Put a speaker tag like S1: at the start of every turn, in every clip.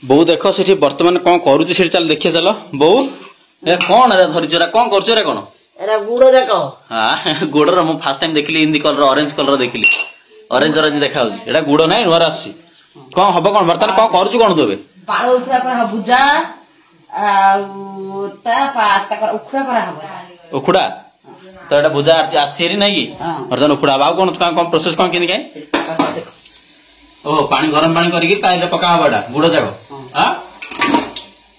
S1: बो देख से बर्तमान कौन करुच से चल देखिए चल बो ए कौन रे धरिछ रे कौन करछ रे कौन
S2: एरा गुड़ जाक
S1: हां गुड़ रो मु फर्स्ट टाइम देखली हिंदी कलर ऑरेंज कलर देखली ऑरेंज ऑरेंज देखा हो एटा गुड़ नै नवर आसी कौन हबो कौन बर्तमान कौन करुछ कौन तबे
S2: पाळो उखड़ा पर भुजा ता पाता कर उखड़ा पर हबो
S1: उखड़ा तो एटा भुजा आसी नै की बर्तमान उखड़ा बाउ कौन कौन प्रोसेस कौन किन काई ओ पानी गरम पानी करके ताइले पका हबडा गुड़ जाको हां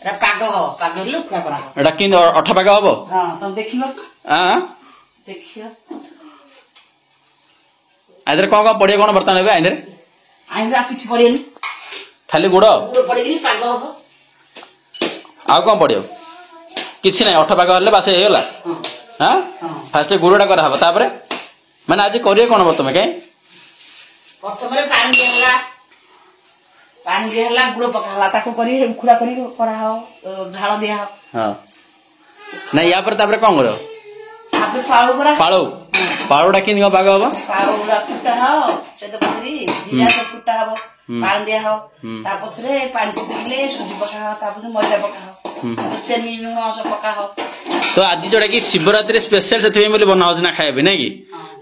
S2: एरा पागो ले उखड़ा पर हबो
S1: एटा किन अठा पागा हबो
S2: हां तुम देखिबो
S1: हां
S2: देखियो
S1: आइदर कौन कौन पड़िया कौन बर्तन हेबे
S2: आइदर किछ पड़ियनी
S1: खाली गुड़
S2: पड़िगली पागो हबो
S1: आ कौन पड़ियो किछ नै अठा पागा हले बासे हेला हां फास्ट गुड़टा कर हबो तापरे माने आज करिए कौन बर्तन के
S2: प्रथम पानी दिहला गुड़ पकाला ताको करी उखुड़ा करी करा हो झाड़ दिया हो
S1: हां नै या पर तापरे कौन करो
S2: आपे पाळो करा
S1: पाळोटा किन का पागा हबो
S2: पाळोड़ा फुटा हो चेत पकरी जीरा से फुटा हो पानी दिया हो तापस रे पानी दिले सुजी पका हो तापस मैदा पका हो चेनी नुनो सब पका हो
S1: तो आज जोड़ा कि शिवरात्रि स्पेशल से बोली बना हो ना खाइबे नै कि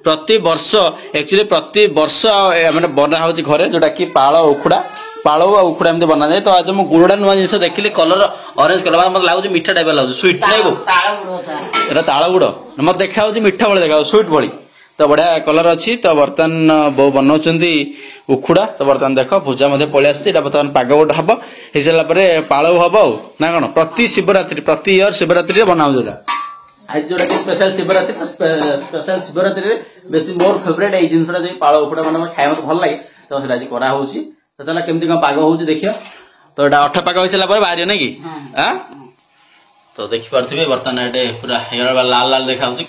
S1: प्रति वर्ष एक्चुअली प्रति वर्ष माने बना हो घरे जोड़ा कि पाळ उखुड़ा आ उखुड़ा एमती बना जाए तो आज मु गुड़डा नुआ जिनस देखली कलर ऑरेंज कलर मत लागु मीठा टाइप लागु स्वीट नै गो
S2: ताळ गुड़ होता
S1: एटा ताळ गुड़ मत देखा हो मीठा भली देखा स्वीट भली तो बढ़िया कलर अच्छी तो बर्तन बो बनाउछंती उखुड़ा तो बर्तन देख भुजा मध्ये पळे आसी एटा बर्तन पाग गोट हबो हिसला परे पाळो हबो ना कोन प्रति शिवरात्रि प्रति ईयर शिवरात्रि रे बनाउ जोला आज जोड़ा कि स्पेशल शिवरात्रि रे बेसी मोर फेवरेट ए जिनसडा जे पाळो उखुड़ा माने खाय मत भल लागे तो सेटा आज करा होउची तो चला केमती का पाग होउची देखियो तो एटा अठा पाग होइसला पर बाहरी नै कि हां तो देखि परथिबे बर्तन एटे पूरा हेयर लाल लाल देखा होउची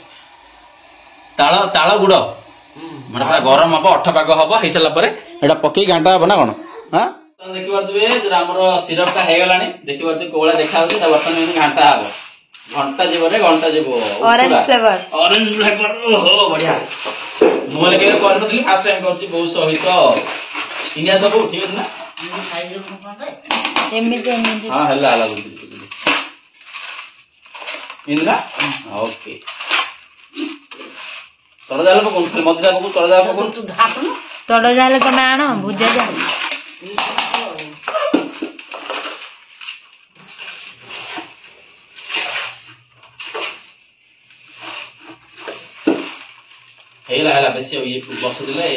S1: ताଳ गुड़ ମାନେ ପୁରା ଗରମ ହବ ଅଠା ପାଗ ହବ ହେଇସାରିଲା ପରେ ଏଟା ପକେଇ ଘାଣ୍ଟା ହବ ନା କଣ ହାଁ ଦେଖି ପାରୁଥିବେ ଯୋଉ ଆମର ସିରପ ଟା ହେଇଗଲାଣି ଦେଖି ପାରୁଥିବେ କୋଳା ଦେଖା ହଉଛି ତା ବର୍ତ୍ତମାନ ଏମିତି ଘାଣ୍ଟା ହବ ଘଣ୍ଟା ଯିବ ଅରେଞ୍ଜ ଫ୍ଲେଭର ଓହୋ ବଢିଆ ମୁଁ ମାନେ କେବେ କରିନଥିଲି ଫାଷ୍ଟ ଟାଇମ କରୁଛି ବହୁତ ସହିତ ଇଣ୍ଡିଆ ଦବୁ ଠିକ ଅଛି ନା ଏମିତି ହଁ ହେଲା ବୁଝିଲି ଇଣ୍ଡିଆ ଓକେ तोड़ जाले तो मैं आनो भुजा जा हेला हेला बेसी ये बस दिले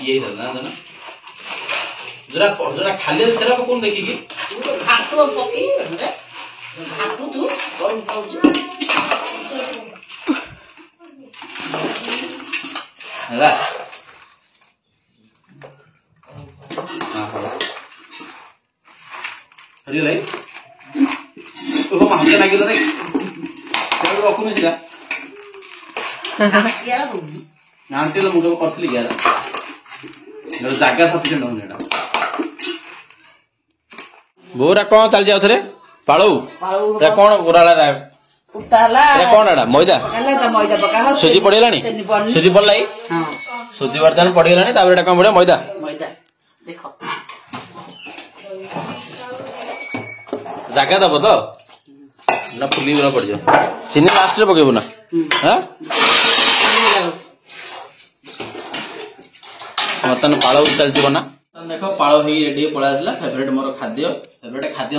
S1: ये ना ना जरा खाली सेरा को कोन देखि की घाटो पकी घाटो तू कोन पाउछ ହେଲା ହରି লাই ଓ ମାହତେ ଲାଗିଲା ରେ ତେଲ ରଖୁନି ସିଲା କିଆରା ଦଉନି ନାଣ୍ଟିଲ ମୁଁ ତ କରିଥିଲି କିଆରା ମୋର ଜାଗା ସଫିସିଏଣ୍ଟ ହଉନି ଏଟା ବୋରା कोन चाल जाउ थरे पाळू रे कोन गोराला
S2: उताला
S1: रे कोन एडा मैदा
S2: पकाला त मैदा पका हो
S1: सुजी पड़ेलानी सुजी पड़लाई हां सुजी बर्तन पड़ेलानी तापर एटा कोन पड़े मैदा
S2: देखो
S1: जागा दबो तो ना फुली बना पड़ जाओ चीनी लास्ट रे पकेबो ना हां मतन पाळो चलती बना देखो पाळो ही रेडी पळा आसला फेवरेट मोर खाद्य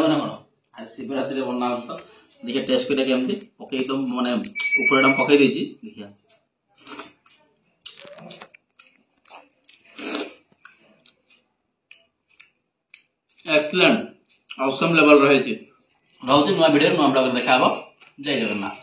S1: माने कोन आज शिवरात्रि रे बना तो देखिए टेस्ट करे केमती पके एकदम माने ऊपर डम पके देची देखिया एक्सीलेंट ऑसम लेवल रहे छी नो वीडियो नो ब्लॉग देखाबो जय जगन्नाथ।